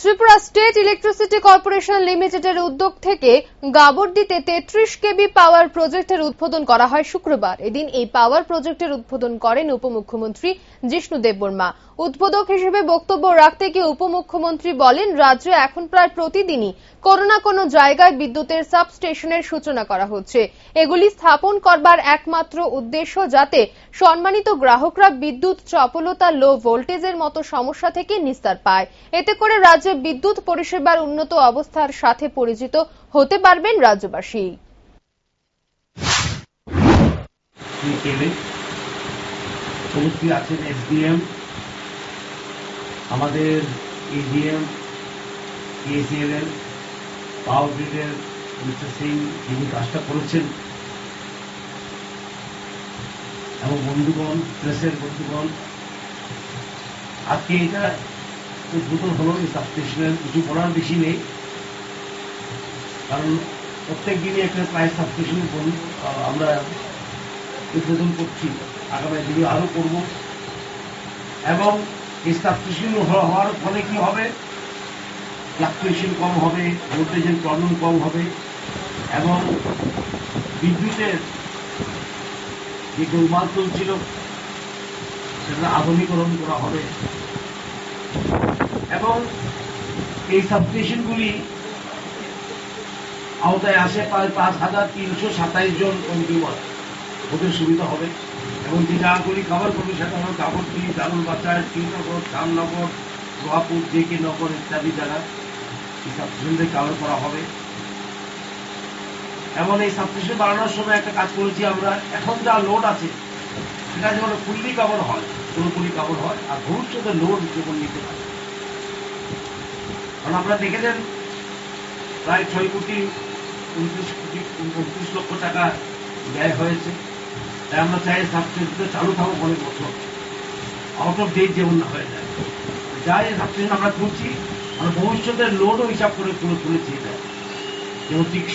Tripura state electricity corporation লিমিটেডের উদ্যোগ থেকে গাবর্দিতে 33 কেবি পাওয়ার প্রজেক্টের উদ্বোধন করা হয় শুক্রবার। এদিন এই পাওয়ার প্রজেক্টের উদ্বোধন করেন উপমুখ্যমন্ত্রী জিষ্ণু দেববর্মা। উদ্বোধক হিসেবে বক্তব্য রাখতে গিয়ে উপমুখ্যমন্ত্রী বলেন, রাজ্যে এখন প্রায় প্রতিদিনই কোনো না কোনো জায়গায় বিদ্যুতের সাবস্টেশনের সূচনা করা হচ্ছে। এগুলি স্থাপন করবার একমাত্র উদ্দেশ্য যাতে সম্মানিত গ্রাহকরা বিদ্যুৎ চপলতা, লো ভোল্টেজের মতো সমস্যা থেকে নিস্তার পায়। এতে করে রাজ্যে বিদ্যুৎ পরিষেবার উন্নত অবস্থার সাথে পরিচিত হতে পারবেন রাজ্যবাসী। আছেন এসডিএম, আমাদের এডিএম, এসিএলএল, পাওয়ার গ্রিডের মিস্টার সিং, যিনি কাজটা করেছেন, এবং বন্ধুগণ, প্রেসের বন্ধুগণ, আজকে এটা উদ্বোধন হলো। এই সাবস্টেশনের কিছু বলার বেশি নেই, কারণ প্রত্যেক দিনই একটা প্রায় সাবস্টেশন আমরা উদ্বোধন করছি, আগামী দিনে আরো করব। এবং এই সাবস্টেশন হওয়ার ফলে কি হবে, ফ্লাকচুয়েশন কম হবে, ভোল্টেজের প্রবলেম কম হবে, এবং বিদ্যুতের যে গোলমাল চলছিল সেটা আধুনিকরণ করা হবে। এবং এই সাবস্টেশনগুলি আওতায় আসে প্রায় 5,327 জন কনজিউমার, ওদের সুবিধা হবে। এবং যে জায়গাগুলি কভার করবে সেটা হল কাবরটি, দারুল বাচ্চার, শ্রীনগর, শ্যামনগর, সোহাপুর, জেকে নগর ইত্যাদি জায়গা এই সাবস্টেশনদের কভার করা হবে। এবং এই সাবস্টেশন বানানোর সময় একটা কাজ করেছি আমরা, এখন যা লোড আছে সেটা যেমন ফুললি কভার হয়, পুরোপুরি কভার হয়, আর ভবিষ্যতে লোড যেমন নিতে পারে। কারণ আপনারা দেখেছেন প্রায় 6,29 লক্ষ টাকা ব্যয় হয়েছে। তাই আমরা চাই সাবস্টেশন চালু থাকুক অনেক বছর, আউট অফ ডেট যেমন না হয়ে যায়। যাই সাবস্টেশন আমরা তুলছি, আমরা ভবিষ্যতের লোডও হিসাব করে তুলেছি, এটা যেমন ঠিক